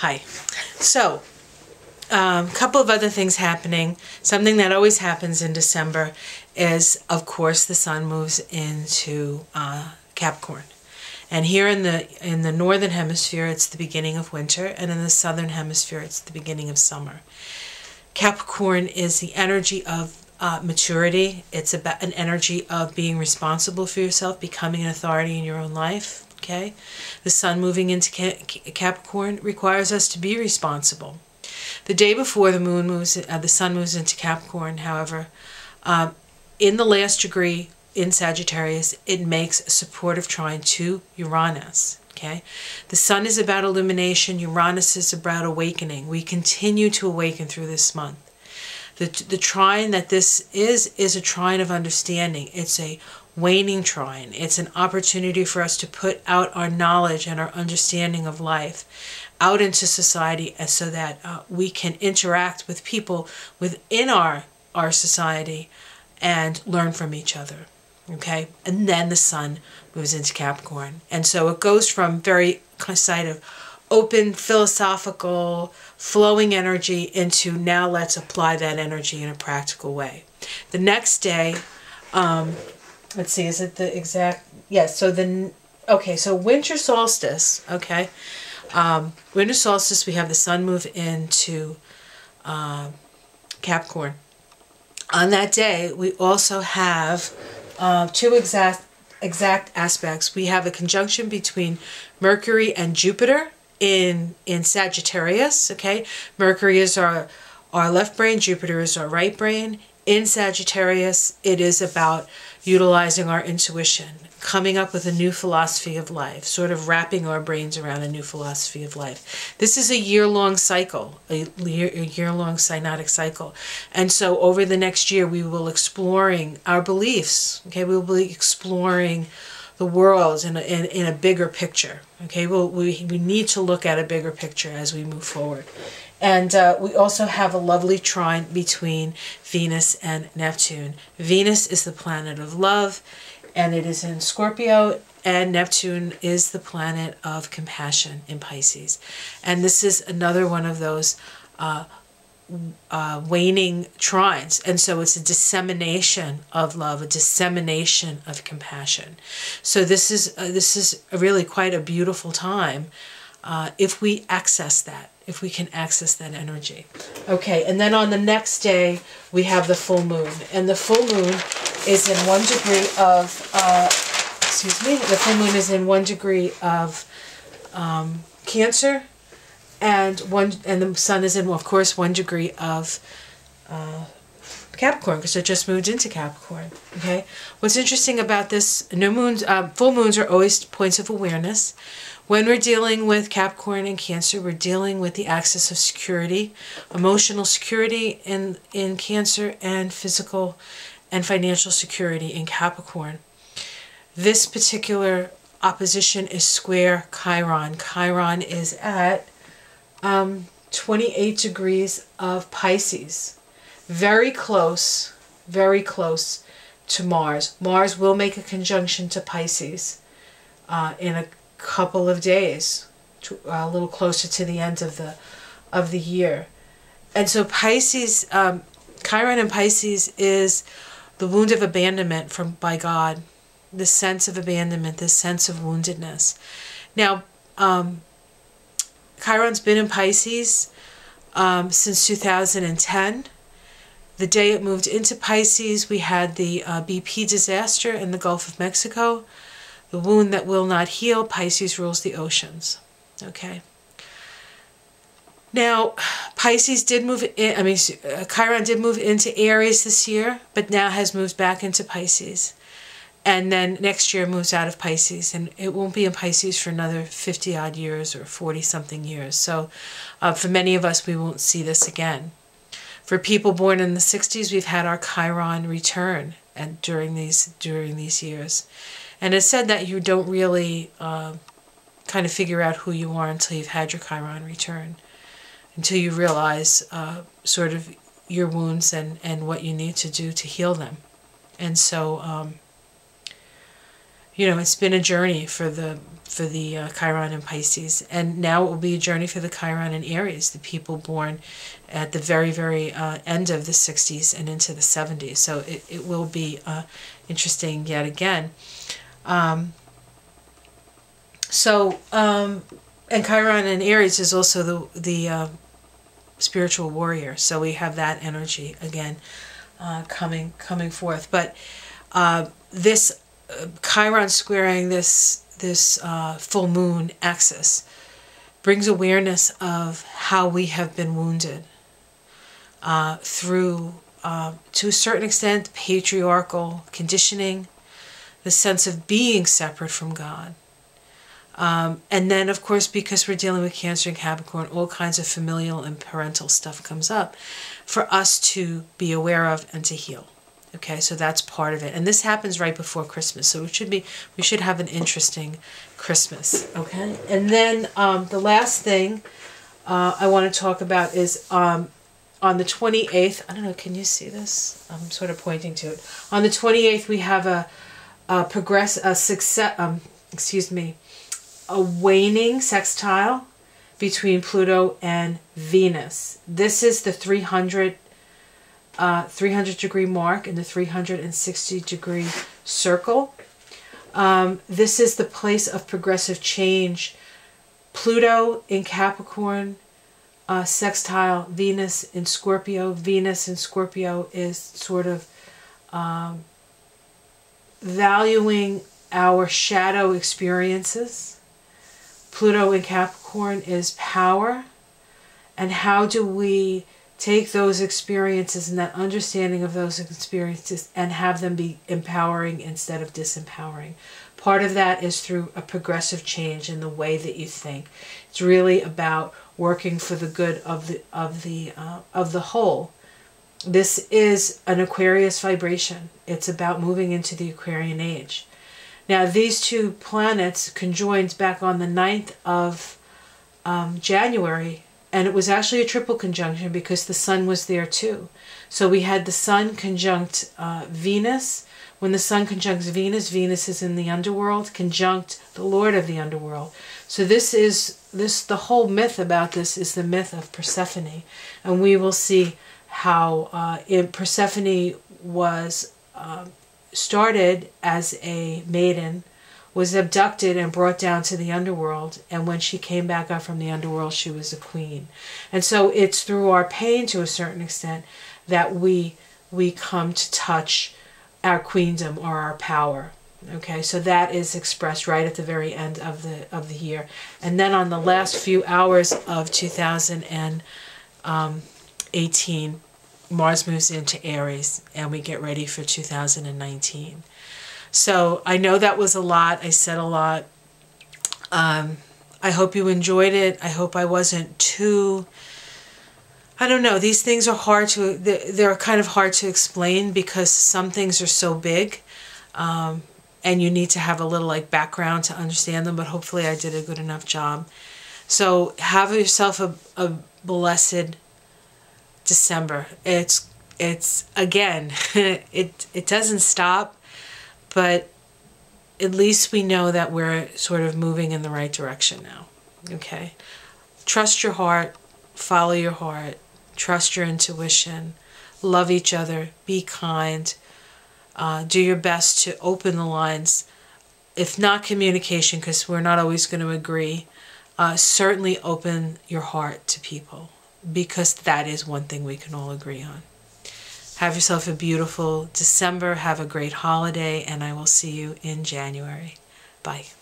Hi. So, a couple of other things happening. Something that always happens in December is, of course, the sun moves into Capricorn. And here in the northern hemisphere, it's the beginning of winter, and in the southern hemisphere, it's the beginning of summer. Capricorn is the energy of maturity. It's about an energy of being responsible for yourself, becoming an authority in your own life. Okay, the sun moving into Capricorn requires us to be responsible. The day before the sun moves into Capricorn, however, in the last degree in Sagittarius, it makes a supportive trine to Uranus. Okay, the sun is about illumination. Uranus is about awakening. We continue to awaken through this month. The trine that this is a trine of understanding. It's a waning trine. It's an opportunity for us to put out our knowledge and our understanding of life out into society, and so that we can interact with people within our society and learn from each other. Okay, and then the sun moves into Capricorn, and so it goes from very kind of open, philosophical, flowing energy into now let's apply that energy in a practical way. The next day, let's see, is it the exact, yes, so so winter solstice, okay, winter solstice, we have the sun move into Capricorn. On that day, we also have two exact aspects. We have a conjunction between Mercury and Jupiter in Sagittarius, okay? Mercury is our left brain, Jupiter is our right brain. In Sagittarius, it is about utilizing our intuition, coming up with a new philosophy of life, sort of wrapping our brains around a new philosophy of life. This is a year-long cycle, a year-long synodic cycle. And so over the next year, we will exploring our beliefs, okay? We will be exploring the world in a bigger picture, okay? We need to look at a bigger picture as we move forward. And we also have a lovely trine between Venus and Neptune. Venus is the planet of love, and it is in Scorpio, and Neptune is the planet of compassion in Pisces. And this is another one of those waning trines, and so it's a dissemination of love, a dissemination of compassion. So this is really quite a beautiful time if we access that. If we can access that energy. Okay, and then on the next day, we have the full moon. And the full moon is in 1 degree of, the full moon is in 1 degree of Cancer, and the sun is in, well, of course, 1 degree of Capricorn, because it just moved into Capricorn. Okay, what's interesting about this, full moons are always points of awareness. When we're dealing with Capricorn and Cancer, we're dealing with the axis of security, emotional security in Cancer, and physical and financial security in Capricorn. This particular opposition is square Chiron. Chiron is at 28 degrees of Pisces. Very close to Mars. Mars will make a conjunction to Pisces in a couple of days, a little closer to the end of the year. And so Pisces, Chiron in Pisces is the wound of abandonment by God, the sense of abandonment, the sense of woundedness. Now, Chiron's been in Pisces since 2010. The day it moved into Pisces, we had the BP disaster in the Gulf of Mexico. The wound that will not heal. Pisces rules the oceans. Okay. Now, Pisces did move in, Chiron did move into Aries this year, but now has moved back into Pisces. And then next year moves out of Pisces, and it won't be in Pisces for another 50-odd years or 40-something years. So for many of us, we won't see this again. For people born in the 60s, we've had our Chiron return and during these years. And it's said that you don't really kind of figure out who you are until you've had your Chiron return, until you realize sort of your wounds and what you need to do to heal them. And so you know, it's been a journey for the Chiron and Pisces, and now it will be a journey for the Chiron and Aries, the people born at the very, very end of the 60s and into the 70s. So it will be interesting yet again. And Chiron and Aries is also the spiritual warrior, so we have that energy again coming forth. But this Chiron squaring this full moon axis brings awareness of how we have been wounded through, to a certain extent, patriarchal conditioning, the sense of being separate from God. And then, of course, because we're dealing with Cancer and Capricorn, all kinds of familial and parental stuff comes up for us to be aware of and to heal. Okay, so that's part of it. And this happens right before Christmas, so we should have an interesting Christmas. Okay, and then the last thing I want to talk about is on the 28th. I don't know, can you see this? I'm sort of pointing to it. On the 28th, we have a waning sextile between Pluto and Venus. This is the 300 degree mark in the 360 degree circle. This is the place of progressive change. Pluto in Capricorn, sextile Venus in Scorpio. Venus in Scorpio is sort of valuing our shadow experiences. Pluto in Capricorn is power, and how do we take those experiences and that understanding of those experiences and have them be empowering instead of disempowering. Part of that is through a progressive change in the way that you think. It's really about working for the good of the whole. This is an Aquarius vibration. It's about moving into the Aquarian age. Now, these two planets conjoined back on the 9th of January, and it was actually a triple conjunction because the Sun was there too. So we had the Sun conjunct Venus. When the Sun conjuncts Venus, Venus is in the underworld, conjunct the Lord of the underworld. So the whole myth about this is the myth of Persephone. And we will see how Persephone was started as a maiden, was abducted and brought down to the underworld, and when she came back up from the underworld, she was a queen. And so it's through our pain, to a certain extent, that we come to touch our queendom or our power. Okay, so that is expressed right at the very end of the year. And then on the last few hours of 2018, Mars moves into Aries, and we get ready for 2019. So I know that was a lot. I said a lot. I hope you enjoyed it. I hope I wasn't too... I don't know. These things are hard to... They're kind of hard to explain because some things are so big. And you need to have a little background to understand them. But hopefully I did a good enough job. So have yourself a blessed December. It's again, it doesn't stop, but at least we know that we're sort of moving in the right direction now. Okay, trust your heart, follow your heart, trust your intuition, love each other, be kind, do your best to open the lines, if not communication, because we're not always going to agree. Certainly open your heart to people, because that is one thing we can all agree on. Have yourself a beautiful December. Have a great holiday, and I will see you in January. Bye.